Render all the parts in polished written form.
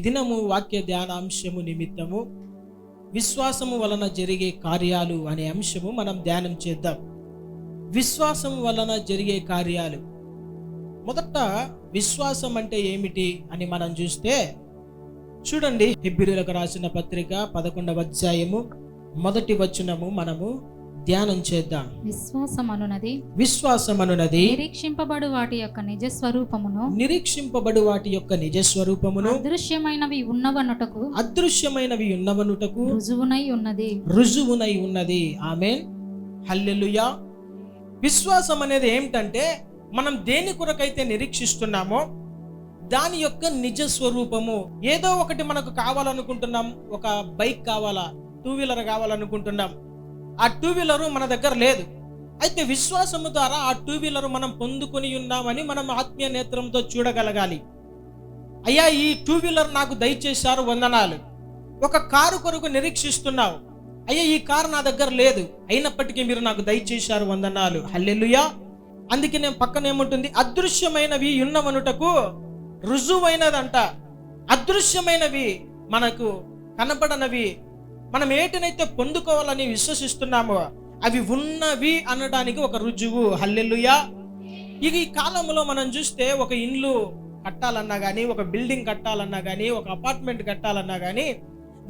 దినము వాక్య ధ్యానాంశము నిమిత్తము విశ్వాసము వలన జరిగే కార్యాలు అనే అంశము మనం ధ్యానం చేద్దాం. విశ్వాసం వలన జరిగే కార్యాలు. మొదట విశ్వాసం అంటే ఏమిటి అని మనం చూస్తే చూడండి, హెబ్రీయులకు రాసిన పత్రిక 11వ అధ్యాయము 1వ వచనము మనము ధ్యానం చేద్దాం. విశ్వాసమనునది నిరీక్షింపబడు వాటి యొక్క నిజ స్వరూపమును అదృశ్యమైనవి ఉన్నవనుటకు రుజువునై ఉన్నది. ఆమేన్, హల్లెలూయా. విశ్వాసం అనేది ఏమిటంటే మనం దేని కొరకైతే నిరీక్షిస్తున్నామో దాని యొక్క నిజ స్వరూపము. ఏదో ఒకటి మనకు కావాలనుకుంటున్నాం, ఒక బైక్ కావాలా, 2 వీలర్ కావాలనుకుంటున్నాం, ఆ 2 వీలరు మన దగ్గర లేదు. అయితే విశ్వాసము ద్వారా ఆ 2 వీలర్ మనం పొందుకొని ఉన్నామని మనం ఆత్మీయ నేత్రంతో చూడగలగాలి. అయ్యా, ఈ 2 వీలర్ నాకు దయచేశారు, వందనాలు. ఒక కారు కొరకు నిరీక్షిస్తున్నావు, అయ్యా ఈ కారు నా దగ్గర లేదు, అయినప్పటికీ మీరు నాకు దయచేశారు, వందనాలు, హల్లెలూయా. అందుకే నేను పక్కన ఏముంటుంది, అదృశ్యమైనవి ఉన్నవనుటకు రుజువైనదంట. అదృశ్యమైనవి, మనకు కనపడనవి, మనం ఏటినైతే పొందుకోవాలని విశ్వసిస్తున్నామో అవి ఉన్నవి అనడానికి ఒక రుజువు. హల్లెలూయా. ఈ కాలంలో మనం చూస్తే ఒక ఇల్లు కట్టాలన్నా కానీ, ఒక బిల్డింగ్ కట్టాలన్నా కానీ, ఒక అపార్ట్మెంట్ కట్టాలన్నా కానీ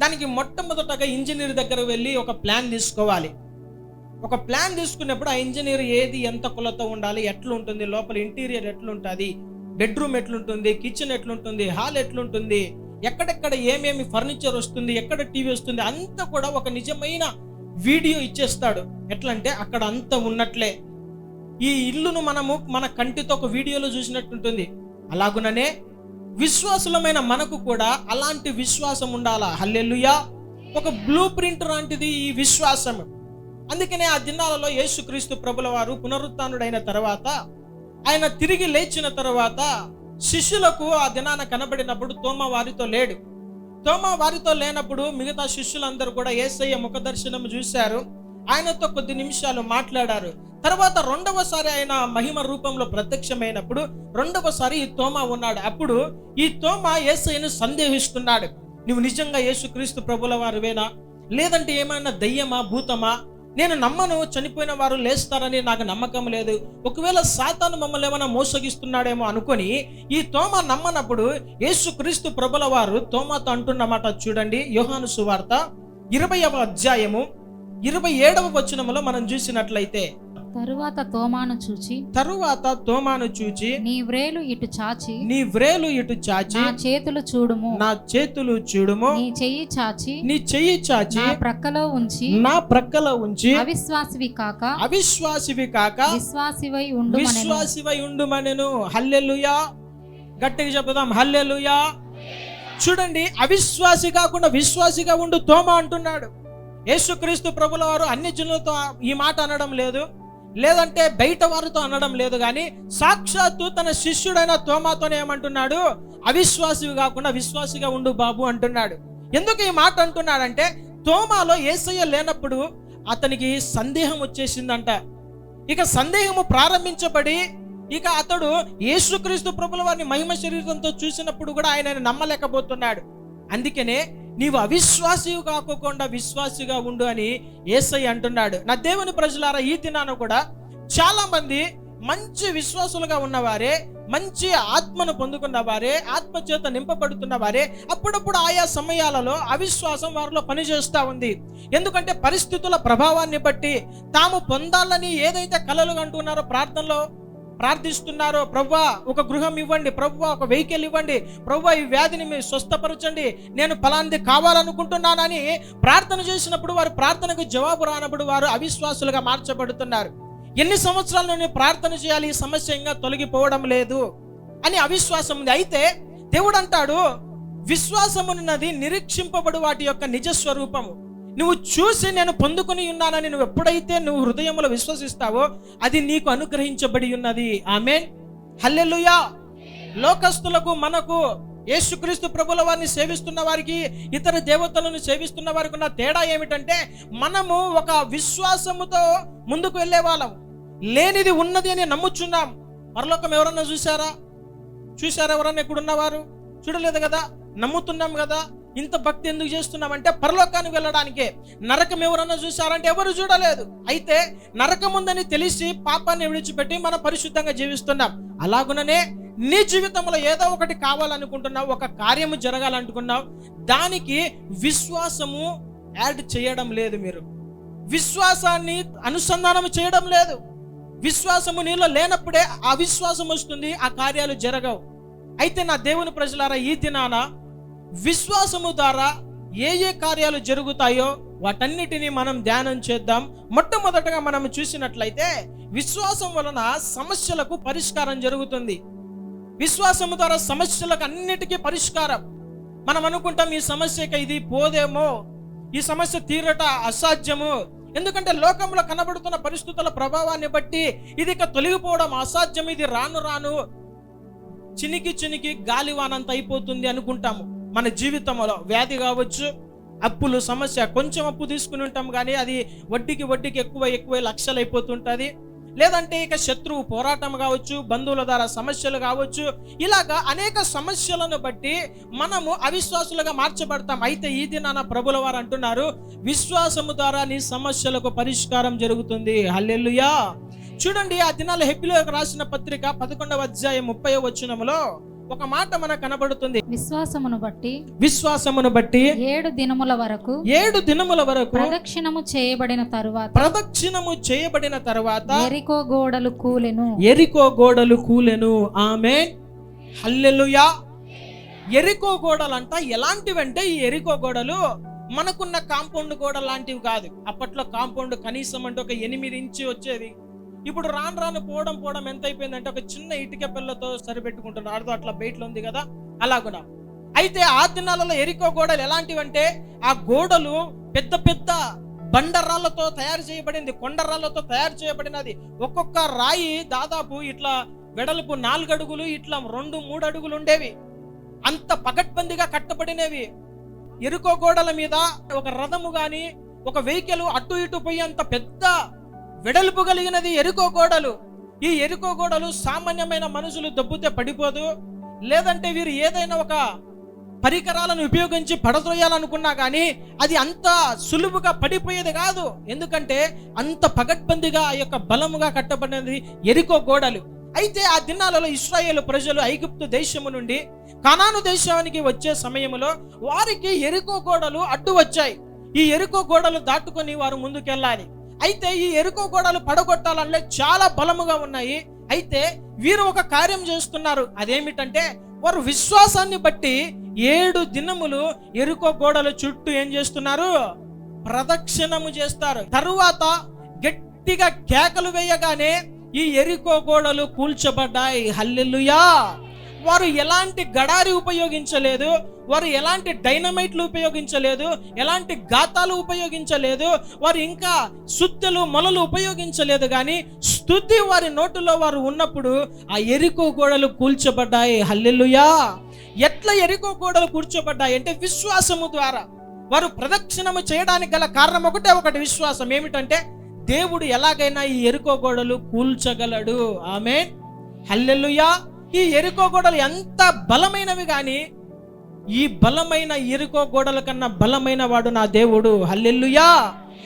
దానికి మొట్టమొదటగా ఇంజనీర్ దగ్గర వెళ్ళి ఒక ప్లాన్ తీసుకోవాలి. ఒక ప్లాన్ తీసుకున్నప్పుడు ఆ ఇంజనీర్ ఏది ఎంత కొలత ఉండాలి, ఎట్లుంటుంది, లోపల ఇంటీరియర్ ఎట్లుంటుంది, బెడ్రూమ్ ఎట్లుంటుంది, కిచెన్ ఎట్లుంటుంది, హాల్ ఎట్లుంటుంది, ఎక్కడెక్కడ ఏమేమి ఫర్నిచర్ వస్తుంది, ఎక్కడ టీవీ వస్తుంది, అంతా కూడా ఒక నిజమైన వీడియో ఇచ్చేస్తాడు. ఎట్లా అంటే అక్కడ అంతా ఉన్నట్లే ఈ ఇల్లును మనము మన కంటితో ఒక వీడియోలో చూసినట్టుంటుంది. అలాగుననే విశ్వాసులమైన మనకు కూడా అలాంటి విశ్వాసం ఉండాలా. హల్లెలూయా. ఒక బ్లూ ప్రింట్ లాంటిది ఈ విశ్వాసం. అందుకనే ఆ దినాలలో యేసుక్రీస్తు ప్రభుల వారు పునరుత్థానుడైన తర్వాత, ఆయన తిరిగి లేచిన తర్వాత శిష్యులకు ఆ దినాన కనబడినప్పుడు తోమా వారితో లేడు. తోమా వారితో లేనప్పుడు మిగతా శిష్యులందరూ కూడా యేసయ్య ముఖ దర్శనం చూశారు, ఆయనతో కొద్ది నిమిషాలు మాట్లాడారు. తర్వాత రెండవసారి ఆయన మహిమ రూపంలో ప్రత్యక్షమైనప్పుడు రెండవసారి ఈ తోమా ఉన్నాడు. అప్పుడు ఈ తోమా యేసయ్యను సందేహిస్తున్నాడు, నువ్వు నిజంగా యేసుక్రీస్తు ప్రభుల వారివేనా, లేదంటే ఏమైనా దయ్యమా, భూతమా, నేను నమ్మను, చనిపోయిన వారు లేస్తారని నాకు నమ్మకం లేదు, ఒకవేళ సాతాను మమ్మల్ని ఏమైనా మోసగిస్తున్నాడేమో అనుకొని ఈ తోమా నమ్మనప్పుడు యేసుక్రీస్తు ప్రభుల వారు తోమాతో అంటున్నమాట. చూడండి, యోహాను సువార్త 20వ అధ్యాయము 27వ వచనములో మనం చూసినట్లయితే, తరువాత తోమాను చూచి నీ వ్రేలు ఇటు చాచి నా చేతులు చూడుము, నీ చెయ్యి చాచి నా ప్రక్కలో ఉంచి అవిశ్వాసివి కాక విశ్వాసివై ఉండుమనెను. హల్లెలూయా. గట్టిగా చెప్పుదాం, హల్లెలూయా. చూడండి, అవిశ్వాసి కాకుండా విశ్వాసిగా ఉండు తోమా అంటున్నాడు. యేసుక్రీస్తు ప్రభుల వారు అన్ని జనులతో ఈ మాట అనడం లేదు, లేదంటే బయట వారితో అనడం లేదు, కానీ సాక్షాత్తు తన శిష్యుడైన తోమాతోనే ఏమంటున్నాడు, అవిశ్వాసివి కాకుండా విశ్వాసిగా ఉండు బాబు అంటున్నాడు. ఎందుకు ఈ మాట అంటున్నాడంటే తోమాలో యేసయ్య లేనప్పుడు అతనికి సందేహం వచ్చేసిందంట. ఇక సందేహము ప్రారంభించబడి ఇక అతడు యేసుక్రీస్తు ప్రభుల వారిని మహిమ శరీరంతో చూసినప్పుడు కూడా ఆయన నమ్మలేకపోతున్నాడు. అందుకనే నీవు అవిశ్వాసివి కాకుండా విశ్వాసిగా ఉండు అని యేసయ్య అంటున్నాడు. నా దేవుని ప్రజలారా, ఈ దినాన కూడా చాలా మంది మంచి విశ్వాసులుగా ఉన్నవారే, మంచి ఆత్మను పొందుకున్న వారే, ఆత్మచేత నింపబడుతున్న వారే అప్పుడప్పుడు ఆయా సమయాలలో అవిశ్వాసం వారిలో పనిచేస్తూ ఉంది. ఎందుకంటే పరిస్థితుల ప్రభావాన్ని బట్టి తాము పొందాలని ఏదైతే కలలు కంటున్నారో, ప్రార్థనలో ప్రార్థిస్తున్నారో, ప్రభువా ఒక గృహం ఇవ్వండి, ప్రభువా ఒక వెహికల్ ఇవ్వండి, ప్రభువా ఈ వ్యాధిని మీరు స్వస్థపరచండి, నేను ఫలాంది కావాలనుకుంటున్నానని ప్రార్థన చేసినప్పుడు వారు ప్రార్థనకు జవాబు రానప్పుడు వారు అవిశ్వాసులుగా మార్చబడుతున్నారు. ఎన్ని సంవత్సరాలు నేను ప్రార్థన చేయాలి, ఈ సమస్య ఇంకా తొలగిపోవడం లేదు అని అవిశ్వాసం ఉంది. అయితే దేవుడు అంటాడు, విశ్వాసమున్నది నిరీక్షింపబడు వాటి యొక్క నిజ స్వరూపము. నువ్వు చూసి నేను పొందుకొని ఉన్నానని నువ్వు ఎప్పుడైతే నువ్వు హృదయంలో విశ్వసిస్తావో అది నీకు అనుగ్రహించబడి ఉన్నది. ఆమేన్, హల్లెలూయా. లోకస్తులకు మనకు, యేసుక్రీస్తు ప్రభుల వారిని సేవిస్తున్న వారికి, ఇతర దేవతలను సేవిస్తున్న వారికి ఉన్న తేడా ఏమిటంటే మనము ఒక విశ్వాసముతో ముందుకు వెళ్ళే వాళ్ళం, లేనిది ఉన్నది అని నమ్ముచున్నాం. పరలోకం ఎవరన్నా చూసారా? ఎవరన్నా ఇక్కడ ఉన్నవారు? చూడలేదు కదా. నమ్ముతున్నాం కదా, ఇంత భక్తి ఎందుకు చేస్తున్నామంటే పరలోకానికి వెళ్ళడానికే. నరకం ఎవరన్నా చూసారంటే ఎవరు చూడలేదు. అయితే నరకం ఉందని తెలిసి పాపాన్ని విడిచిపెట్టి మనం పరిశుద్ధంగా జీవిస్తున్నాం. అలాగుననే నీ జీవితంలో ఏదో ఒకటి కావాలనుకుంటున్నావు, ఒక కార్యము జరగాలనుకున్నావు, దానికి విశ్వాసము యాడ్ చేయడం లేదు. మీరు విశ్వాసాన్ని అనుసంధానం చేయడం లేదు. విశ్వాసము నీలో లేనప్పుడే అవిశ్వాసం వస్తుంది, ఆ కార్యాలు జరగవు. అయితే నా దేవుని ప్రజలారా, ఈ దినాన విశ్వాసము ద్వారా ఏ ఏ కార్యాలు జరుగుతాయో వాటన్నిటినీ మనం ధ్యానం చేద్దాం. మొట్టమొదటగా మనం చూసినట్లయితే విశ్వాసం వలన సమస్యలకు పరిష్కారం జరుగుతుంది. విశ్వాసము ద్వారా సమస్యలకు అన్నిటికీ పరిష్కారం. మనం అనుకుంటాం ఈ సమస్యకి ఇది పోదేమో, ఈ సమస్య తీరట అసాధ్యము. ఎందుకంటే లోకంలో కనబడుతున్న పరిస్థితుల ప్రభావాన్ని బట్టి ఇది ఇక తొలగిపోవడం అసాధ్యం, ఇది రాను రాను చినికి గాలివానంత అయిపోతుంది అనుకుంటాము. మన జీవితంలో వ్యాధి కావచ్చు, అప్పులు సమస్య, కొంచెం అప్పు తీసుకుని ఉంటాం కానీ అది వడ్డీకి ఎక్కువ లక్షలు అయిపోతుంటుంది. లేదంటే ఇక శత్రువు పోరాటం కావచ్చు, బంధువుల ద్వారా సమస్యలు కావచ్చు, ఇలాగా అనేక సమస్యలను బట్టి మనము అవిశ్వాసులుగా మార్చబడతాం. అయితే ఈ దినాన ప్రభుల వారు అంటున్నారు, విశ్వాసము ద్వారా నీ సమస్యలకు పరిష్కారం జరుగుతుంది. హల్లెలూయా. చూడండి, ఆ దినాల హెబ్రీయులకు రాసిన పత్రిక 11వ అధ్యాయం 30వ వచనములో ఒక మాట మనకు కనబడుతుంది. విశ్వాసమును బట్టి 7 దినముల వరకు ప్రదక్షిణము చేయబడిన తరువాత యెరికో గోడలు కూలెను. ఆమేన్, హల్లెలూయా. యెరికో గోడలంట ఎలాంటివంటే, ఈ యెరికో గోడలు మనకున్న కాంపౌండ్ గోడ లాంటివి కాదు. అప్పట్లో కాంపౌండ్ కనీసం అంటే ఒక 8 ఇంచు వచ్చేది. ఇప్పుడు రాను పోవడం ఎంత అయిపోయిందంటే ఒక చిన్న ఇటుక పిల్లతో సరిపెట్టుకుంటున్నారు. అట్లా బయటలో ఉంది కదా, అలాగునా. అయితే ఆ దినాలలో యెరికో గోడలు ఎలాంటివంటే, ఆ గోడలు పెద్ద బండరాళ్లతో తయారు చేయబడింది, కొండరాళ్లతో తయారు చేయబడినది. ఒక్కొక్క రాయి దాదాపు ఇట్లా వెడల్పు 4 అడుగులు, ఇట్లా 2-3 అడుగులు ఉండేవి. అంత పగడ్బందీగా కట్టబడినవి. యెరికో గోడల మీద ఒక రథము గాని ఒక వెహికల్ అటు ఇటు పోయి అంత పెద్ద వెడల్పు కలిగినది యెరికో గోడలు. ఈ యెరికో గోడలు సామాన్యమైన మనుషులు దొబ్బితే పడిపోదు, లేదంటే వీరు ఏదైనా ఒక పరికరాలను ఉపయోగించి పడద్రోయాలనుకున్నా కానీ అది అంత సులువుగా పడిపోయేది కాదు. ఎందుకంటే అంత పగడ్బందీగా ఆ యొక్క బలముగా కట్టబడినది యెరికో గోడలు. అయితే ఆ దినాలలో ఇశ్రాయేలు ప్రజలు ఐగుప్తు దేశము నుండి కనాను దేశానికి వచ్చే సమయంలో వారికి యెరికో గోడలు అడ్డు వచ్చాయి. ఈ యెరికో గోడలు దాటుకొని వారు ముందుకెళ్ళాలి. అయితే ఈ యెరికో గోడలు పడగొట్టాలంటే చాలా బలముగా ఉన్నాయి. అయితే వీరు ఒక కార్యం చేస్తున్నారు. అదేమిటంటే, వారు విశ్వాసాన్ని బట్టి 7 దినములు యెరికో గోడల చుట్టూ ఏం చేస్తున్నారు? ప్రదక్షిణము చేస్తారు. తరువాత గట్టిగా కేకలు వేయగానే ఈ యెరికో గోడలు కూల్చబడ్డాయి. హల్లెలూయా. వారు ఎలాంటి గడారి ఉపయోగించలేదు, వారు ఎలాంటి డైనమైట్లు ఉపయోగించలేదు, ఎలాంటి గాతాలు ఉపయోగించలేదు, వారు ఇంకా సుత్తెలు మొలలు ఉపయోగించలేదు. కానీ స్తుతి వారి నోటిలో వారు ఉన్నప్పుడు ఆ యెరికో గోడలు కూల్చబడ్డాయి. హల్లెలూయా. ఎట్లా యెరికో గోడలు కూల్చబడ్డాయి అంటే, విశ్వాసము ద్వారా. వారు ప్రదక్షిణము చేయడానికి గల కారణం ఒకటి విశ్వాసం. ఏమిటంటే, దేవుడు ఎలాగైనా ఈ యెరికో గోడలు కూల్చగలడు. ఆమేన్, హల్లెలూయా. ఈ యెరికో గోడలు ఎంత బలమైనవి కానీ ఈ బలమైన యెరికో గోడల కన్నా బలమైన వాడు నా దేవుడు. హల్లెలూయా.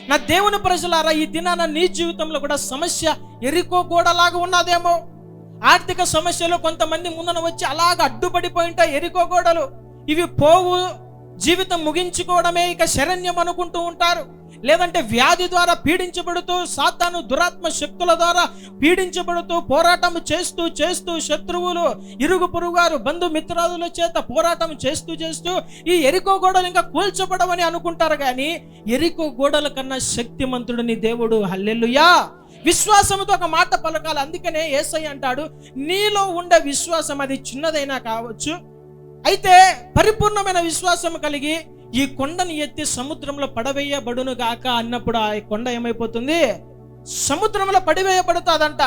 నా దేవుని ప్రజలారా, ఈ దినాన నీ జీవితంలో కూడా సమస్య యెరికో గోడలాగా ఉన్నదేమో. ఆర్థిక సమస్యలు కొంతమంది ముందున వచ్చి అలాగ అడ్డుపడిపోయి ఉంటాయి యెరికో గోడలు. ఇవి పోవు, జీవితం ముగించుకోవడమే ఇక శరణ్యం అనుకుంటూ ఉంటారు. లేదంటే వ్యాధి ద్వారా పీడించబడుతూ, సాతాను దురాత్మ శక్తుల ద్వారా పీడించబడుతూ, పోరాటం చేస్తూ శత్రువులు, ఇరుగు పొరుగువారు, బంధుమిత్రాదుల చేత పోరాటం చేస్తూ ఈ యెరికో గోడలు ఇంకా కూల్చబడవని అనుకుంటారు. కానీ యెరికో గోడల కన్నా శక్తిమంతుడు నీ దేవుడు. హల్లెలూయా. విశ్వాసంతో ఒక మాట పలకాలి. అందుకనే యేసయ్య అంటాడు, నీలో ఉండే విశ్వాసం అది చిన్నదైనా కావచ్చు, అయితే పరిపూర్ణమైన విశ్వాసం కలిగి ఈ కొండని ఎత్తి సముద్రంలో పడవేయబడును గాక అన్నప్పుడు ఆ కొండ ఏమైపోతుంది? సముద్రంలో పడివేయబడుతుందంట.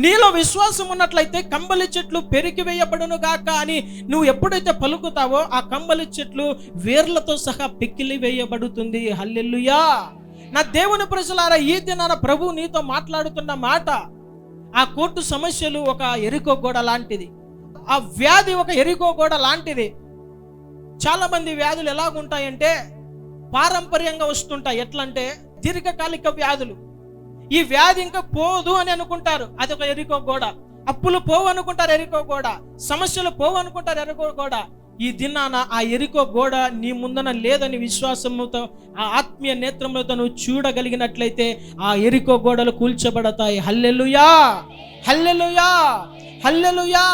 నీలో విశ్వాసం ఉన్నట్లయితే కంబలి చెట్లు పెరికి వేయబడును గాక అని నువ్వు ఎప్పుడైతే పలుకుతావో ఆ కంబలి చెట్లు వేర్లతో సహా పెక్కిలి వేయబడుతుంది. హల్లెలూయా. నా దేవుని ప్రజలారా, ఈ దినాన ప్రభు నీతో మాట్లాడుతున్న మాట, ఆ కోర్టు సమస్యలు ఒక యెరికో గోడ లాంటిది, ఆ వ్యాధి ఒక యెరికో గోడ లాంటిది. చాలా మంది వ్యాధులు ఎలాగుంటాయంటే పారంపర్యంగా వస్తుంటాయి. ఎట్లా అంటే దీర్ఘకాలిక వ్యాధులు. ఈ వ్యాధి ఇంకా పోదు అని అనుకుంటారు, అదొక ఎరికో గోడ. అప్పులు పోవు అనుకుంటారు, ఎరికో గోడ. సమస్యలు పోవు అనుకుంటారు, ఎరికో గోడ. ఈ దినాన ఆ ఎరికో గోడ నీ ముందన లేదని విశ్వాసముతో ఆ ఆత్మీయ నేత్రములతో నువ్వు చూడగలిగినట్లయితే ఆ ఎరికో గోడలు కూల్చబడతాయి. హల్లెలూయా, హల్లెలూయా, హల్లెలూయా.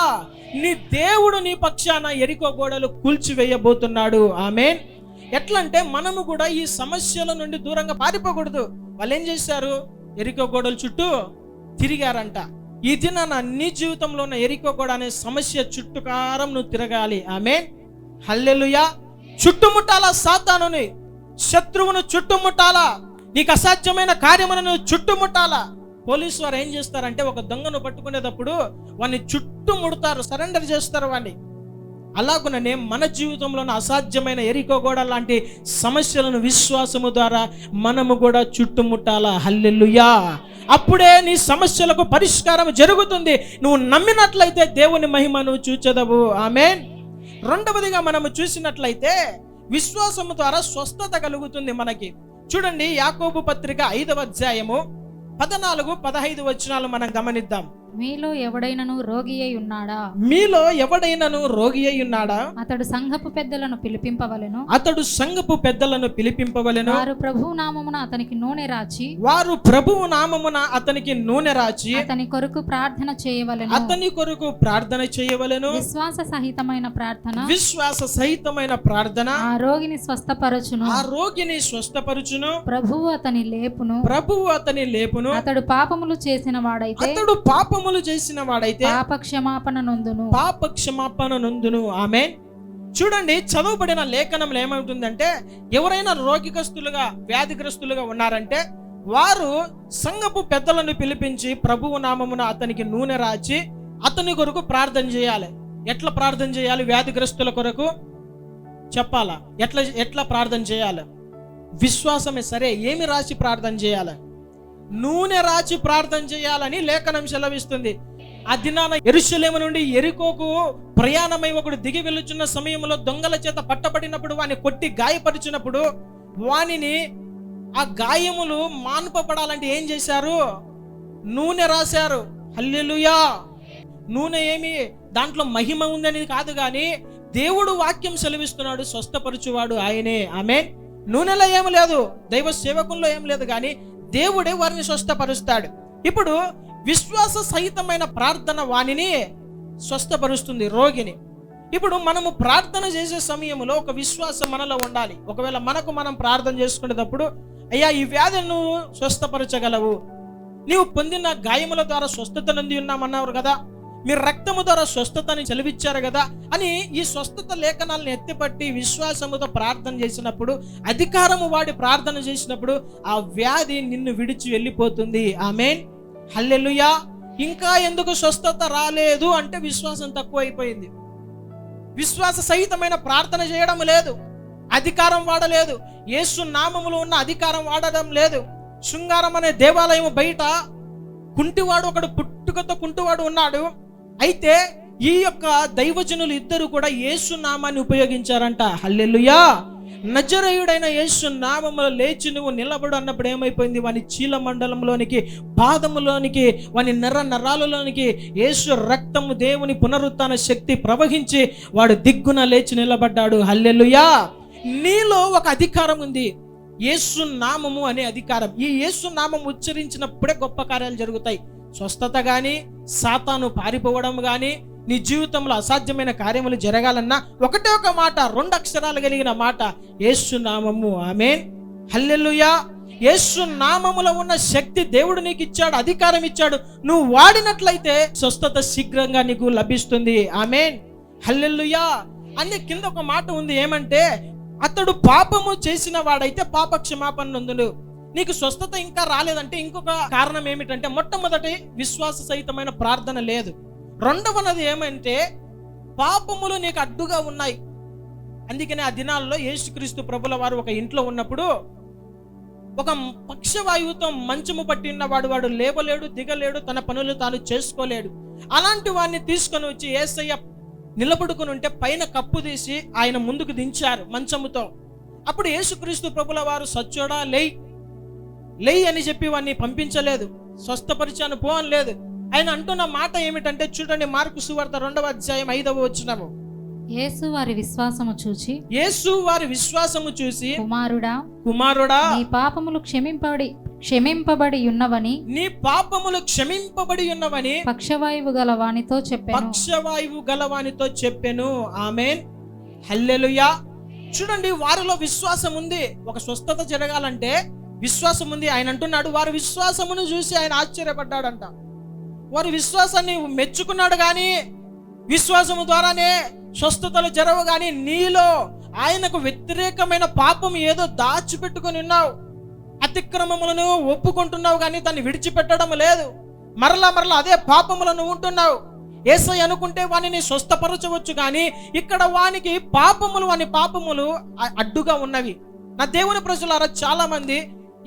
నీ దేవుడు నీ పక్షాన ఎరికో గోడలు కూల్చివేయబోతున్నాడు. ఆమేన్. ఎట్లా అంటే మనము కూడా ఈ సమస్యల నుండి దూరంగా పారిపోకూడదు. వాళ్ళు ఏం చేశారు? ఎరికో గోడల చుట్టూ తిరిగారంట. ఈ దినాన నీ జీవితంలో ఉన్న ఎరికో గోడ అనే సమస్య చుట్టుకారం నువ్వు తిరగాలి. ఆమేన్, హల్లెలూయా. చుట్టుముట్టాలా సాతానుని, శత్రువును చుట్టుముట్టాలా, నీకు అసాధ్యమైన కార్యములను నువ్వు చుట్టుముట్టాలా. పోలీసు వారు ఏం చేస్తారంటే ఒక దొంగను పట్టుకునేటప్పుడు వాడిని చుట్టుముడతారు, సరెండర్ చేస్తారు వాడిని. అలాగుననే మన జీవితంలో అసాధ్యమైన ఎరికో గోడ లాంటి సమస్యలను విశ్వాసము ద్వారా మనము కూడా చుట్టుముట్టాలా. హల్లెలూయా. అప్పుడే నీ సమస్యలకు పరిష్కారం జరుగుతుంది. నువ్వు నమ్మినట్లయితే దేవుని మహిమ నువ్వు చూచెదవు. ఆమేన్. రెండవదిగా మనము చూసినట్లయితే విశ్వాసము ద్వారా స్వస్థత కలుగుతుంది మనకి. చూడండి, యాకోబు పత్రిక 5వ అధ్యాయము 14-15 వచనాలు మనం గమనిద్దాం. మీలో ఎవడైనను రోగి అయి ఉన్నాడా? మీలో ఎవడైనను రోగి అయి ఉన్నాడా? అతడు సంఘపు పెద్దలను పిలిపింపవలెను. అతడు సంఘపు పెద్దలను పిలిపింపవలెను. వారు ప్రభువు నామమున అతనికి నూనె రాచి, వారు ప్రభువు నామమున అతనికి నూనె రాచి అతని కొరకు ప్రార్థన చేయవలెను. అతని కొరకు ప్రార్థన చేయవలెను. విశ్వాస సహితమైన ప్రార్థన, విశ్వాస సహితమైన ప్రార్థన ఆ రోగిని స్వస్థపరచును. ఆ రోగిని స్వస్థపరచును. ప్రభువు అతని లేపును. ప్రభువు అతని లేపును. అతడు పాపములు చేసిన వాడైతే, అతడు పాపములు చేసిన వాడైతే పాప క్షమాపణ నొందును. పాప క్షమాపణ నొందును. ఆమేన్. చూడండి, చదవబడిన లేఖనంలో ఏమవుతుందంటే ఎవరైనా రోగిగ్రస్తులుగా వ్యాధిగ్రస్తులుగా ఉన్నారంటే వారు సంఘపు పెద్దలను పిలిపించి ప్రభువు నామమున అతనికి నూనె రాచి అతని కొరకు ప్రార్థన చేయాలి. ఎట్లా ప్రార్థన చేయాలి? వ్యాధిగ్రస్తుల కొరకు చెప్పాలా? ఎట్లా ప్రార్థన చేయాలి? విశ్వాసమే. సరే, ఏమి రాసి ప్రార్థన చేయాలి? నూనె రాచి ప్రార్థన చేయాలని లేఖనం సెలవిస్తుంది. ఆ దినాన యెరూషలేము నుండి యెరికోకు ప్రయాణమై ఒకడు దిగి వెళ్ళుచున్న సమయంలో దొంగల చేత పట్టబడినప్పుడు వాని కొట్టి గాయపరిచినప్పుడు వానిని ఆ గాయములు మాన్పబడాలంటే ఏం చేశారు? నూనె రాశారు. హల్లెలూయా. నూనె ఏమి దాంట్లో మహిమ ఉందని కాదు, కానీ దేవుడు వాక్యం సెలవిస్తున్నాడు, స్వస్థపరచువాడు ఆయనే. ఆమేన్. నూనెలో ఏమి లేదు, దైవ సేవకుల్లో ఏం లేదు, కానీ దేవుడే వారిని స్వస్థపరుస్తాడు. ఇప్పుడు విశ్వాస సహితమైన ప్రార్థన వానిని స్వస్థపరుస్తుంది, రోగిని. ఇప్పుడు మనము ప్రార్థన చేసే సమయంలో ఒక విశ్వాసం మనలో ఉండాలి. ఒకవేళ మనకు మనం ప్రార్థన చేసుకునేటప్పుడు, అయ్యా ఈ వ్యాధిని నువ్వు స్వస్థపరచగలవు, నీవు పొందిన గాయముల ద్వారా స్వస్థత నొంది ఉన్నామన్నారు కదా, మీరు రక్తము ద్వారా స్వస్థతని సెలవిచ్చారు కదా అని ఈ స్వస్థత లేఖనాలను ఎత్తిపట్టి విశ్వాసముతో ప్రార్థన చేసినప్పుడు, అధికారము వాడి ప్రార్థన చేసినప్పుడు ఆ వ్యాధి నిన్ను విడిచి వెళ్ళిపోతుంది. ఆమేన్, హల్లెలూయా. ఇంకా ఎందుకు స్వస్థత రాలేదు అంటే విశ్వాసం తక్కువ అయిపోయింది. విశ్వాస సహితమైన ప్రార్థన చేయడం లేదు, అధికారం వాడలేదు, యేసు నామములో ఉన్న అధికారం వాడడం లేదు. శృంగారం అనే దేవాలయం బయట కుంటివాడు ఒకడు, పుట్టుకతో కుంటివాడు ఉన్నాడు. అయితే ఈ యొక్క దైవజనులు ఇద్దరు కూడా యేసు నామాన్ని ఉపయోగించారంట. హల్లెలూయా. నజరేయుడైన యేసు నామములో లేచి నువ్వు నిలబడు అన్నప్పుడు ఏమైపోయింది? వాని చీల మండలంలోనికి, పాదములోనికి, వాని నరాలలోనికి యేసు రక్తము, దేవుని పునరుత్థాన శక్తి ప్రవహించి వాడు దిగ్గున లేచి నిలబడ్డాడు. హల్లెలూయా. నీలో ఒక అధికారం ఉంది, యేసు నామము అనే అధికారం. ఈ యేసు నామం ఉచ్చరించినప్పుడే గొప్ప కార్యాలు జరుగుతాయి. స్వస్థత కానీ, సాతాను పారిపోవడం కానీ, నీ జీవితంలో అసాధ్యమైన కార్యములు జరగాలన్నా ఒకటే ఒక మాట, 2 అక్షరాలు కలిగిన మాట, యేసు నామము. ఆమేన్, హల్లెలూయా. యేసు నామములో ఉన్న శక్తి దేవుడు నీకు ఇచ్చాడు, అధికారం ఇచ్చాడు. నువ్వు వాడినట్లయితే స్వస్థత శీఘ్రంగా నీకు లభిస్తుంది. ఆమేన్, హల్లెలూయా. అన్ని కింద ఒక మాట ఉంది, ఏమంటే అతడు పాపము చేసిన వాడైతే పాప క్షమాపణ నొందును. నీకు స్వస్థత ఇంకా రాలేదంటే ఇంకొక కారణం ఏమిటంటే, మొట్టమొదటి విశ్వాస సహితమైన ప్రార్థన లేదు. రెండవది ఏమంటే పాపములు నీకు అడ్డుగా ఉన్నాయి. అందుకనే ఆ దినాల్లో యేసుక్రీస్తు ప్రభుల వారు ఒక ఇంట్లో ఉన్నప్పుడు ఒక పక్షవాయువుతో మంచము పట్టి ఉన్నవాడు, వాడు లేవలేడు, దిగలేడు, తన పనులు తాను చేసుకోలేడు. అలాంటి వాడిని తీసుకొని వచ్చి యేసయ్య నిలబడుకుని ఉంటే పైన కప్పు తీసి ఆయన ముందుకు దించారు మంచముతో. అప్పుడు యేసుక్రీస్తు ప్రభుల వారు సచ్చోడా లేయ్ అని చెప్పి వాడిని పంపించలేదు, స్వస్థపరిచాను పో అని లేదు. ఆయన అంటున్న మాట ఏమిటంటే చూడండి, మార్కు సువార్త 2వ అధ్యాయం 5వ వచనము. యేసు వారి విశ్వాసము చూసి కుమారుడా నీ పాపములు క్షమింపబడి ఉన్నవని పక్షవాయువు గలవానితో చెప్పెను. ఆమేన్, హల్లెలూయా. చూడండి, వారిలో విశ్వాసం ఉంది. ఒక స్వస్థత జరగాలంటే విశ్వాసం ఉంది. ఆయన అంటున్నాడు, వారి విశ్వాసమును చూసి ఆయన ఆశ్చర్యపడ్డాడంట. వారి విశ్వాసాన్ని మెచ్చుకున్నాడు. కానీ విశ్వాసము ద్వారానే స్వస్థతలు జరగవు. కానీ నీలో ఆయనకు వ్యతిరేకమైన పాపం ఏదో దాచిపెట్టుకొని ఉన్నావు. అతిక్రమములను ఒప్పుకుంటున్నావు కానీ దాన్ని విడిచిపెట్టడం లేదు. మరలా అదే పాపములను ఉంటున్నావు. యేసయ్య అనుకుంటే వానిని స్వస్థపరచవచ్చు, కానీ ఇక్కడ వానికి వాని పాపములు అడ్డుగా ఉన్నవి. నా దేవుని ప్రజలారా, చాలా మంది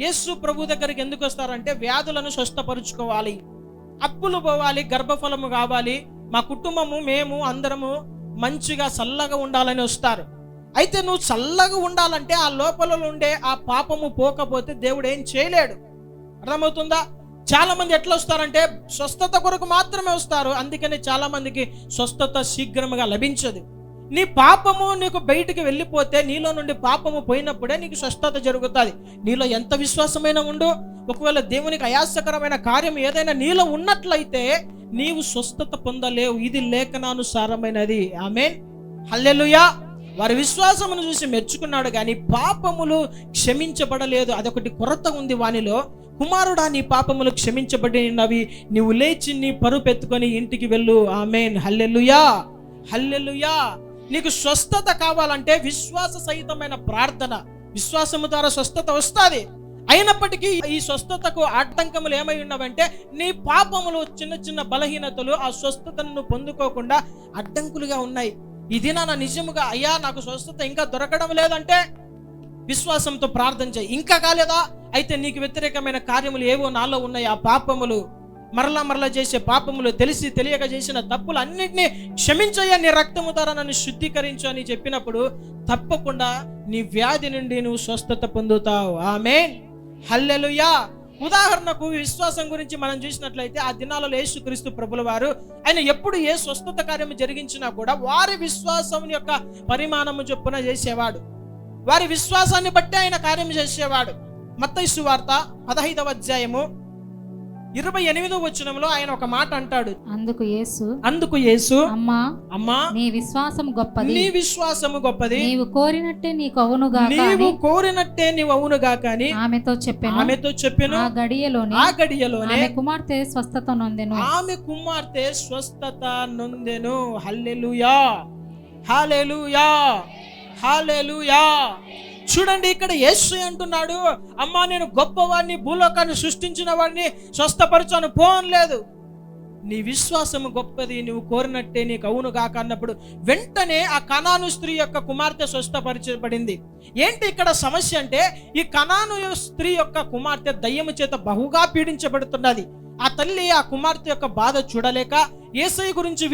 యేసు ప్రభు దగ్గరికి ఎందుకు వస్తారంటే వ్యాధులను స్వస్థపరుచుకోవాలి, అప్పులు పోవాలి, గర్భఫలము కావాలి, మా కుటుంబము మేము అందరము మంచిగా చల్లగా ఉండాలని వస్తారు. అయితే నువ్వు చల్లగా ఉండాలంటే ఆ లోపల ఉండే ఆ పాపము పోకపోతే దేవుడు ఏం చేయలేడు. అర్థమవుతుందా? చాలా మంది ఎట్లా వస్తారంటే స్వస్థత కొరకు మాత్రమే వస్తారు. అందుకని చాలా మందికి స్వస్థత శీఘ్రంగా లభించదు. నీ పాపము నీకు బయటికి వెళ్ళిపోతే, నీలో నుండి పాపము పోయినప్పుడే నీకు స్వస్థత జరుగుతుంది. నీలో ఎంత విశ్వాసమైన ఉండు, ఒకవేళ దేవునికి అయాసకరమైన కార్యం ఏదైనా నీలో ఉన్నట్లయితే నీవు స్వస్థత పొందలేవు. ఇది లేఖనానుసారమైనది. ఆమేన్, హల్లెలూయా. వారి విశ్వాసమును చూసి మెచ్చుకున్నాడు, కానీ పాపములు క్షమించబడలేదు. అదొకటి కొరత ఉంది వానిలో. కుమారుడా, నీ పాపములు క్షమించబడినవి, నీవు లేచి నీ పరుపెత్తుకొని ఇంటికి వెళ్ళు. ఆమేన్, హల్లెలూయా, హల్లెలూయా. నీకు స్వస్థత కావాలంటే విశ్వాస సహితమైన ప్రార్థన, విశ్వాసము ద్వారా స్వస్థత వస్తుంది. అయినప్పటికీ ఈ స్వస్థతకు ఆటంకములు ఏమై ఉన్నవంటే నీ పాపములు, చిన్న బలహీనతలు ఆ స్వస్థతను పొందుకోకుండా అడ్డంకులుగా ఉన్నాయి. ఇది నా నిజముగా అయ్యా నాకు స్వస్థత ఇంకా దొరకడం లేదంటే విశ్వాసంతో ప్రార్థన చేయి. ఇంకా కాలేదా? అయితే నీకు వ్యతిరేకమైన కార్యములు ఏవో నాలో ఉన్నాయి. ఆ పాపములు, మరలా చేసే పాపములు, తెలిసి తెలియక చేసిన తప్పులు అన్నిటినీ క్షమించయ్యా, నీ రక్తము ద్వారా నన్ను శుద్ధీకరించు అని చెప్పినప్పుడు తప్పకుండా నీ వ్యాధి నుండి నువ్వు స్వస్థత పొందుతావు. ఆమేన్, హల్లెలూయా. ఉదాహరణకు విశ్వాసం గురించి మనం చూసినట్లయితే ఆ దినాలలో యేసుక్రీస్తు ప్రభుల వారు ఆయన ఎప్పుడు ఏ స్వస్థత కార్యము జరిగించినా కూడా వారి విశ్వాసం యొక్క పరిమాణము చొప్పున చేసేవాడు. వారి విశ్వాసాన్ని బట్టి ఆయన కార్యం చేసేవాడు. మత్తయి సువార్త 15వ అధ్యాయము 28వ వచనంలో ఆయన ఒక మాట అంటాడు. అందుకు యేసు అమ్మా నీ విశ్వాసము గొప్పది, నీవు కోరినట్టే నీవు అవునుగాక అని ఆమెతో చెప్పెను. ఆ గడియలోనే ఆమె కుమార్తె స్వస్థత నొందెను. హల్లెలూయా, హల్లెలూయా, హల్లెలూయా. చూడండి, ఇక్కడ యేసు అంటున్నాడు, అమ్మా నేను గొప్పవాడిని, భూలోకాన్ని సృష్టించిన వాడిని, స్వస్థపరచాను పో అనలేదు. నీ విశ్వాసము గొప్పది, నువ్వు కోరినట్టే నీకు అవును కాక అన్నప్పుడు వెంటనే ఆ కనాను స్త్రీ యొక్క కుమార్తె స్వస్థపరచబడింది. ఏంటి ఇక్కడ సమస్య అంటే ఈ కనాను స్త్రీ యొక్క కుమార్తె దయ్యము చేత బహుగా పీడించబడుతున్నది. ఆ తల్లి ఆ కుమార్తె యొక్క బాధ చూడలేక యేసయ్య గురించి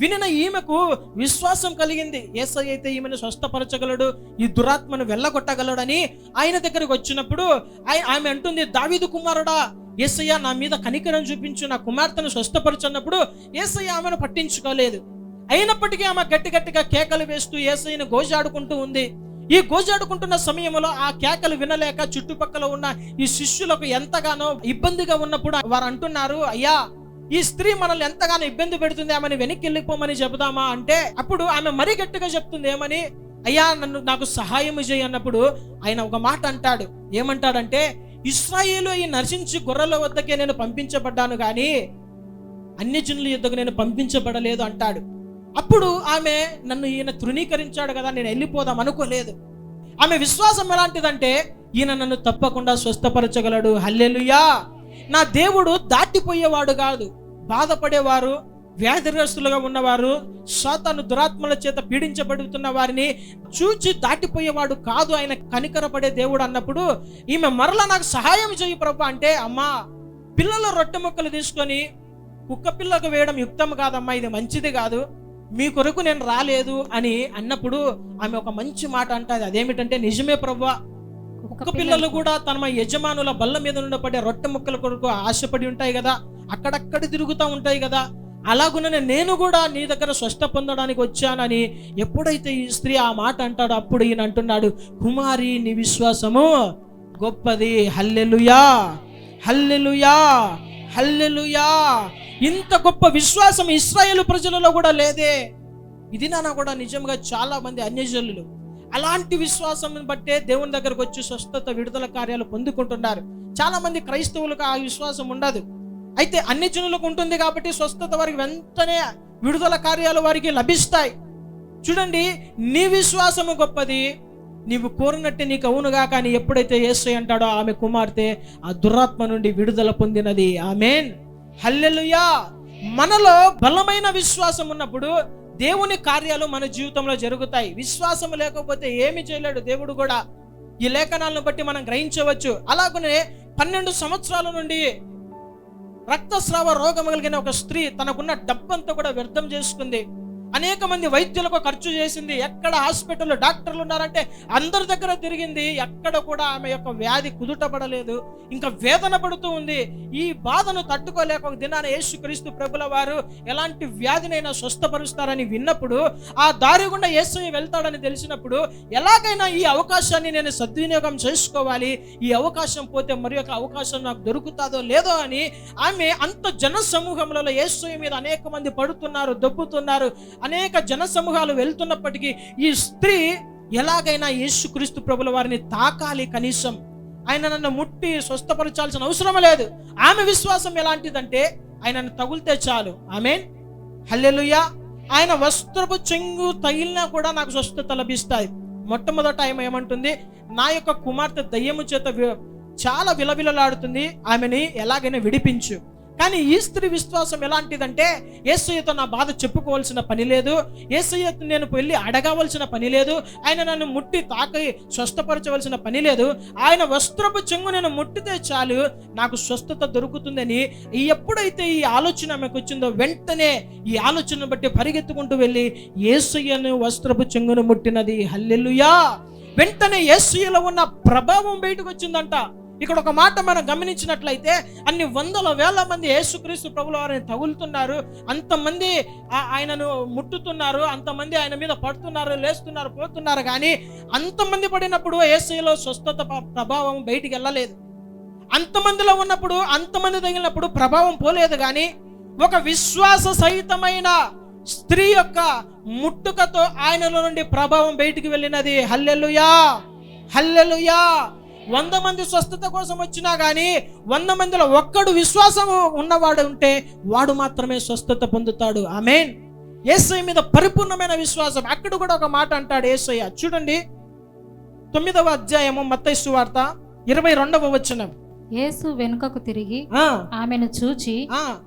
వినిన ఈమెకు విశ్వాసం కలిగింది. యేసయ్య అయితే ఈమెను స్వస్థపరచగలడు, ఈ దురాత్మను వెళ్ళగొట్టగలడని ఆయన దగ్గరకు వచ్చినప్పుడు ఆమె అంటుంది, దావీదు కుమారుడా యేసయ్య నా మీద కనికరం చూపించు, నా కుమార్తెను స్వస్థపరచన్నప్పుడు యేసయ్య ఆమెను పట్టించుకోలేదు. అయినప్పటికీ ఆమె గట్టిగా కేకలు వేస్తూ యేసయ్యను గోజాడుకుంటూ ఉంది. ఈ గోజాడుకుంటున్న సమయంలో ఆ కేకలు వినలేక చుట్టుపక్కల ఉన్న ఈ శిష్యులకు ఎంతగానో ఇబ్బందిగా ఉన్నప్పుడు వారు అంటున్నారు, అయ్యా ఈ స్త్రీ మనల్ని ఎంతగానో ఇబ్బంది పెడుతుంది, ఆమెను వెనక్కి వెళ్ళిపోమని చెబుదామా అంటే అప్పుడు ఆమె మరీ గట్టిగా చెప్తుంది ఏమని, అయ్యా నాకు సహాయం చేయి అన్నప్పుడు ఆయన ఒక మాట అంటాడు. ఏమంటాడంటే, ఇశ్రాయేలు ఈ నర్శించి గొర్రెల వద్దకే నేను పంపించబడ్డాను కానీ అన్యజనుల యుద్ధకు నేను పంపించబడలేదు అంటాడు. అప్పుడు ఆమె నన్ను ఈయన తృణీకరించాడు కదా, నేను వెళ్ళిపోదాం అనుకోలేదు. ఆమె విశ్వాసం ఎలాంటిదంటే ఈయన నన్ను తప్పకుండా స్వస్థపరచగలడు. హల్లెలూయా. నా దేవుడు దాటిపోయేవాడు కాదు. బాధపడేవారు, వ్యాధిగ్రస్తులుగా ఉన్నవారు, సాతాను దురాత్మల చేత పీడించబడుతున్న వారిని చూచి దాటిపోయేవాడు కాదు. ఆయన కనికరపడే దేవుడు అన్నప్పుడు ఈమె మరలా నాకు సహాయం చేయి ప్రభు అంటే, అమ్మా పిల్లల రొట్టె ముక్కలు తీసుకొని కుక్క పిల్లకు వేయడం యుక్తం కాదమ్మా, ఇది మంచిది కాదు. మీ కొరకు నేను రాలేదు అని అన్నప్పుడు ఆమె ఒక మంచి మాట అంటది. అదేమిటంటే, నిజమే ప్రభువా, కుక్క పిల్లలు కూడా తమ యజమానుల బల్ల మీద నుండి పడే రొట్టె ముక్కల కొరకు ఆశపడి ఉంటాయి కదా, అక్కడక్కడ తిరుగుతూ ఉంటాయి కదా, అలాగుననే నేను కూడా నీ దగ్గర స్వస్థ పొందడానికి వచ్చానని ఎప్పుడైతే ఈ స్త్రీ ఆ మాట అంటాడో అప్పుడు ఈయన అంటున్నాడు, కుమారి నీ విశ్వాసము గొప్పది. హల్లెలూయా, హల్లెలూయా, హల్లెలూయా. ఇంత గొప్ప విశ్వాసం ఇశ్రాయేలు ప్రజలలో కూడా లేదే. ఇది నాన్న కూడా నిజంగా చాలా మంది అన్యజనులు అలాంటి విశ్వాసం బట్టే దేవుని దగ్గరకు వచ్చి స్వస్థత విడుదల కార్యాలు పొందుకుంటున్నారు. చాలా మంది క్రైస్తవులకు ఆ విశ్వాసం ఉండదు, అయితే అన్యజనులకు ఉంటుంది కాబట్టి స్వస్థత వారికి వెంటనే విడుదల కార్యాలు వారికి లభిస్తాయి. చూడండి, నీ విశ్వాసము గొప్పది, నీవు కోరినట్టే నీకు అవునుగా. కానీ ఎప్పుడైతే యేసయ్య అంటాడో ఆమె కుమార్తె ఆ దురాత్మ నుండి విడుదల పొందినది. ఆమేన్, హల్లెలూయా. మనలో బలమైన విశ్వాసం ఉన్నప్పుడు దేవుని కార్యాలు మన జీవితంలో జరుగుతాయి. విశ్వాసం లేకపోతే ఏమి చేయలేడు దేవుడు కూడా. ఈ లేఖనాలను బట్టి మనం గ్రహించవచ్చు. అలాగనే 12 సంవత్సరాల నుండి రక్తస్రావ రోగం కలిగిన ఒక స్త్రీ తనకున్న డబ్బంతా కూడా వ్యర్థం చేసుకుంది. అనేక మంది వైద్యులకు ఖర్చు చేసింది. ఎక్కడ హాస్పిటల్లో డాక్టర్లు ఉన్నారంటే అందరి దగ్గర తిరిగింది. ఎక్కడ కూడా ఆమె యొక్క వ్యాధి కుదుటపడలేదు. ఇంకా వేదన పడుతూ ఉంది. ఈ బాధను తట్టుకోలేక ఒక దినాన యేసుక్రీస్తు ప్రభుల వారు ఎలాంటి వ్యాధినైనా స్వస్థపరుస్తారని విన్నప్పుడు, ఆ దారి గుండా యేసయ్య వెళ్తాడని తెలిసినప్పుడు, ఎలాగైనా ఈ అవకాశాన్ని నేను సద్వినియోగం చేసుకోవాలి, ఈ అవకాశం పోతే మరి ఒక అవకాశం నాకు దొరుకుతుందో లేదో అని ఆమె అంత జన సమూహంలో యేసయ్య మీద అనేక మంది పడుతున్నారు, దొబ్బుతున్నారు, అనేక జన సమూహాలు వెళ్తున్నప్పటికీ ఈ స్త్రీ ఎలాగైనా యేసుక్రీస్తు ప్రభుల వారిని తాకాలి, కనీసం ఆయన నన్ను ముట్టి స్వస్థపరచాల్సిన అవసరం లేదు. ఆమె విశ్వాసం ఎలాంటిదంటే, ఆయనను తగులితే చాలు, ఆమేన్, హల్లెలూయా, ఆయన వస్త్రపు చెంగు తగిలినా కూడా నాకు స్వస్థత లభిస్తాయి. మొట్టమొదట ఆమె ఏమంటుంది, నా యొక్క కుమార్తె దయ్యము చేత చాలా విలవిలలాడుతుంది, ఆమెని ఎలాగైనా విడిపించు. కానీ ఈ స్త్రీ విశ్వాసం ఎలాంటిదంటే, యేసయ్యతో నా బాధ చెప్పుకోవాల్సిన పని లేదు, యేసయ్యతో నేను వెళ్ళి అడగవలసిన పని లేదు, ఆయన నన్ను ముట్టి తాకి స్వస్థపరచవలసిన పని లేదు, ఆయన వస్త్రపు చెంగు నేను ముట్టితే చాలు నాకు స్వస్థత దొరుకుతుందని ఎప్పుడైతే ఈ ఆలోచన ఆమెకు వచ్చిందో, వెంటనే ఈ ఆలోచనను బట్టి పరిగెత్తుకుంటూ వెళ్ళి యేసయ్యను వస్త్రపు చెంగును ముట్టినది. హల్లెలూయా. వెంటనే యేసయ్యలో ఉన్న ప్రభావం బయటకు వచ్చిందంట. ఇక్కడ ఒక మాట మనం గమనించినట్లయితే, అన్ని వందల వేల మంది యేసుక్రీస్తు ప్రభుల వారిని తగులుతున్నారు, అంతమంది ఆయనను ముట్టుతున్నారు, అంతమంది ఆయన మీద పడుతున్నారు, లేస్తున్నారు, పోతున్నారు. కానీ అంతమంది పడినప్పుడు యేసయ్యలో స్వస్థత ప్రభావం బయటికి వెళ్ళలేదు. అంతమందిలో ఉన్నప్పుడు, అంతమంది తగిలినప్పుడు ప్రభావం పోలేదు. కానీ ఒక విశ్వాస సహితమైన స్త్రీ యొక్క ముట్టుకతో ఆయనలో నుండి ప్రభావం బయటికి వెళ్ళినది. హల్లెలూయా, హల్లెలూయా. 100 మంది స్వస్థత కోసం వచ్చినా కానీ 100 మందిలో ఒక్కడు విశ్వాసము ఉన్నవాడు ఉంటే వాడు మాత్రమే స్వస్థత పొందుతాడు. ఆమేన్. యేసయ్య మీద పరిపూర్ణమైన విశ్వాసం. అక్కడ కూడా ఒక మాట అంటాడు యేసయ్య. చూడండి, 9వ అధ్యాయము మత్తయి సువార్త 22వ వచనం. యేసు వెనుకకు తిరిగి ఆమెను చూచి,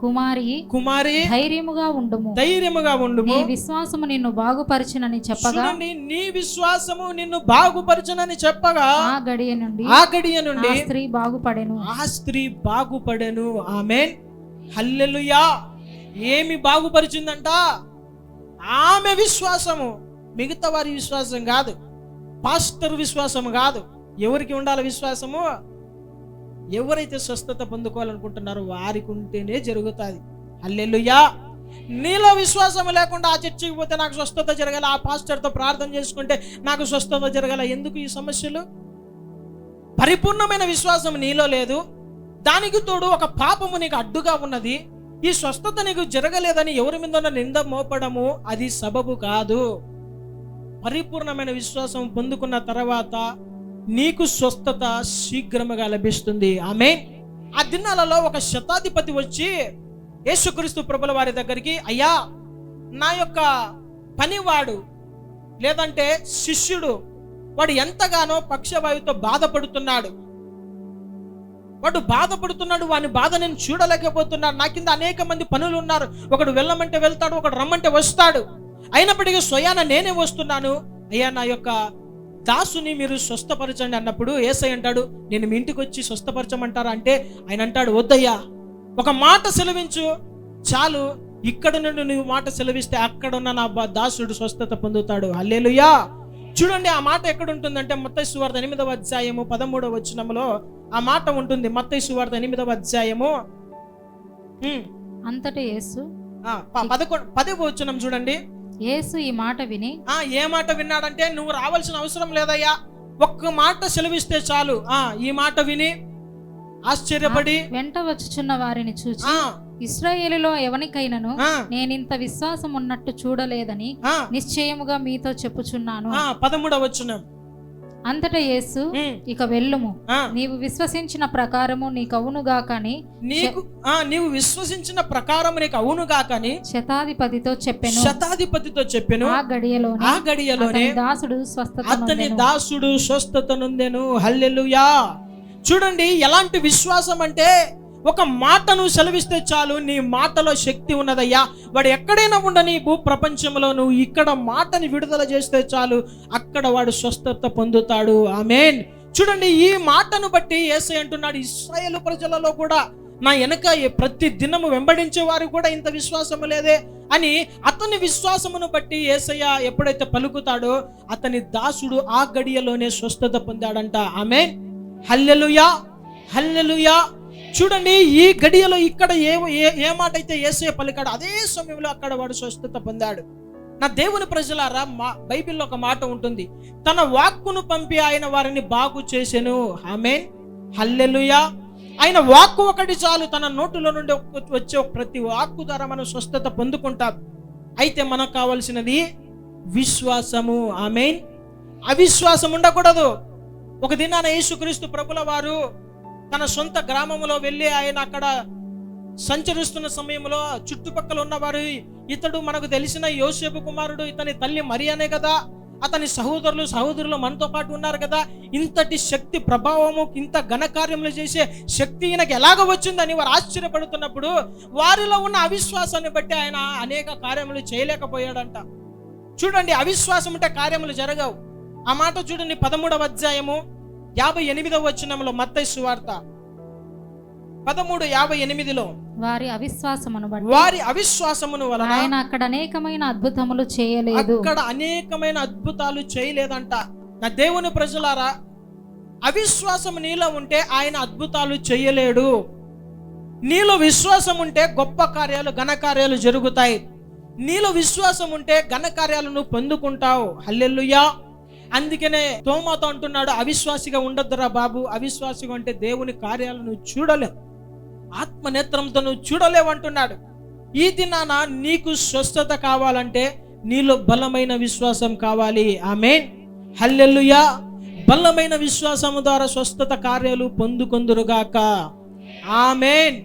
కుమారి ధైర్యముగా ఉండుము, ధైర్యముగా ఉండుము, నీ విశ్వాసము నిన్ను బాగుపరచునని చెప్పగా, నీ విశ్వాసము నిన్ను బాగుపరచునని చెప్పగా ఆ గడియ నుండి ఆ స్త్రీ బాగుపడెను. ఆ స్త్రీ బాగుపడెను. ఆమేన్, హల్లెలూయా. ఏమి బాగుపరిచిందంట? ఆమె విశ్వాసము. మిగతా వారి విశ్వాసం కాదు, పాస్టర్ విశ్వాసం కాదు. ఎవరికి ఉండాలి విశ్వాసము? ఎవరైతే స్వస్థత పొందుకోవాలనుకుంటున్నారో వారికి ఉంటేనే జరుగుతుంది. హల్లెలూయా. నీలో విశ్వాసం లేకుండా ఆ చర్చికి పోతే నాకు స్వస్థత జరగాల, ఆ పాస్టర్తో ప్రార్థన చేసుకుంటే నాకు స్వస్థత జరగాల, ఎందుకు ఈ సమస్యలు? పరిపూర్ణమైన విశ్వాసం నీలో లేదు. దానికి తోడు ఒక పాపము నీకు అడ్డుగా ఉన్నది. ఈ స్వస్థత నీకు జరగలేదని ఎవరి మీద నింద మోపడము అది సబబు కాదు. పరిపూర్ణమైన విశ్వాసం పొందుకున్న తర్వాత నీకు స్వస్థత శీఘ్రముగా లభిస్తుంది. ఆమేన్. ఆ దినాలలో ఒక శతాధిపతి వచ్చి యేసుక్రీస్తు ప్రభుల వారి దగ్గరికి, అయ్యా, నా యొక్క పనివాడు లేదంటే శిష్యుడు వాడు ఎంతగానో పక్షవాయువుతో బాధపడుతున్నాడు, వాని బాధ నేను చూడలేకపోతున్నాను. నా కింద అనేక మంది పనులు ఉన్నారు, ఒకడు వెళ్ళమంటే వెళ్తాడు, ఒకడు రమ్మంటే వస్తాడు, అయినప్పటికీ స్వయాన నేనే వస్తున్నాను. అయ్యా, నా యొక్క దాసుని మీరు స్వస్థపరచండి అన్నప్పుడు యేసయ్య అంటాడు, నేను మీ ఇంటికి వచ్చి స్వస్థపరచమంటారా అంటే ఆయన అంటాడు, వద్దయ్యా, ఒక మాట సెలవించు చాలు, ఇక్కడ నుండి నువ్వు మాట సెలవిస్తే అక్కడున్న నా దాసుడు స్వస్థత పొందుతాడు. హల్లెలూయా. చూడండి ఆ మాట ఎక్కడ ఉంటుందంటే మత్తయి సువార్త 8వ అధ్యాయము 13వ వచనములో ఆ మాట ఉంటుంది. మత్తయి సువార్త 8వ అధ్యాయము అంతటా యేసు 10వ వచనం చూడండి. యేసు ఈ మాట విని ఏ మాట విన్నాడంటే, నువ్వు రావాల్సిన అవసరం లేదయ్యా, ఒక్క మాట సెలవిస్తే చాలు. ఈ మాట విని ఆశ్చర్యపడి వెంట వచ్చుచున్న వారిని చూచి, ఇశ్రాయేలులో ఎవనికైనను నేనింత విశ్వాసం ఉన్నట్టు చూడలేదని నిశ్చయముగా మీతో చెప్పుచున్నాను. 13వ వచనం. అంతటా యేసు, ఇక వెళ్ళుము, నీవు విశ్వసించిన ప్రకారము నీకు అవునుగాకని నీవు విశ్వసించిన ప్రకారం నీకు అవునుగాకని శతాధిపతితో చెప్పెను. ఆ గడియలోనే అతని దాసుడు స్వస్థత నొందెను. హల్లెలూయా. చూడండి ఎలాంటి విశ్వాసం అంటే, ఒక మాటను సెలవిస్తే చాలు, నీ మాటలో శక్తి ఉన్నదయ్యా. వాడు ఎక్కడైనా ఉండని భూ ప్రపంచంలో నువ్వు ఇక్కడ మాటని విడుదల చేస్తే చాలు, అక్కడ వాడు స్వస్థత పొందుతాడు. ఆమేన్. చూడండి ఈ మాటను బట్టి యేసయ్య అంటున్నాడు, ఇశ్రాయేలు ప్రజలలో కూడా నా వెనక ప్రతి దినము వెంబడించే వారు కూడా ఇంత విశ్వాసము లేదే అని అతని విశ్వాసమును బట్టి యేసయ్య ఎప్పుడైతే పలుకుతాడో అతని దాసుడు ఆ గడియలోనే స్వస్థత పొందాడంట. ఆమేన్. హల్లెలూయా. హల్లెలూయా. చూడండి ఈ గడియలో ఇక్కడ ఏ మాట అయితే యేసయ్య పలికాడు అదే సమయంలో అక్కడ వాడు స్వస్థత పొందాడు. నా దేవుని ప్రజలారా, బైబిల్లో ఒక మాట ఉంటుంది, తన వాక్కును పంపి ఆయన వారిని బాగు చేసెను. ఆమేన్. హల్లెలూయా. ఆయన వాక్కు ఒకటి చాలు, తన నోటులో నుండి వచ్చే ప్రతి వాక్కు ద్వారా మనం స్వస్థత పొందుకుంటాం. అయితే మనకు కావాల్సినది విశ్వాసము. ఆమేన్. అవిశ్వాసం ఉండకూడదు. ఒక దినాన యేసుక్రీస్తు ప్రభుల వారు తన సొంత గ్రామంలో వెళ్ళి ఆయన అక్కడ సంచరిస్తున్న సమయంలో చుట్టుపక్కల ఉన్నవారు, ఇతడు మనకు తెలిసిన యోసేపు కుమారుడు, ఇతని తల్లి మరియనే కదా, అతని సహోదరులు మనతో పాటు ఉన్నారు కదా, ఇంతటి శక్తి ప్రభావము ఇంత ఘనకార్యములు చేసే శక్తి ఈయనకి ఎలాగ వచ్చిందని వారు ఆశ్చర్యపడుతున్నప్పుడు వారిలో ఉన్న అవిశ్వాసాన్ని బట్టి ఆయన అనేక కార్యములు చేయలేకపోయాడంట. చూడండి అవిశ్వాసం అంటే కార్యములు జరగవు. ఆ మాట చూడండి 13వ అధ్యాయము 58వ వచనంలో, మత్తయి సువార్త 13:58లో వారి అవిశ్వాసమును వలన ఆయన అక్కడ అనేకమైన అద్భుతములు చేయలేదు. అక్కడ అనేకమైన అద్భుతాలు చేయలేదంట. నా దేవుని ప్రజలారా, అవిశ్వాసం నీలో ఉంటే ఆయన అద్భుతాలు చేయలేడు. నీలో విశ్వాసం ఉంటే గొప్ప కార్యాలు ఘనకార్యాలు జరుగుతాయి. నీలో విశ్వాసం ఉంటే ఘనకార్యాలు నువ్వు పొందుకుంటావు. హల్లెలూయా. అందుకనే తోమాతో అంటున్నాడు, అవిశ్వాసిగా ఉండొద్దురా బాబు, అవిశ్వాసిగా ఉంటే దేవుని కార్యాలు నువ్వు చూడలేవు, ఆత్మనేత్రంతో నువ్వు చూడలేవు అంటున్నాడు. ఈ దినాన నీకు స్వస్థత కావాలంటే నీలో బలమైన విశ్వాసం కావాలి. ఆమేన్. హల్లెలూయా. బలమైన విశ్వాసము ద్వారా స్వస్థత కార్యాలు పొందుకొందురుగాక. ఆమేన్.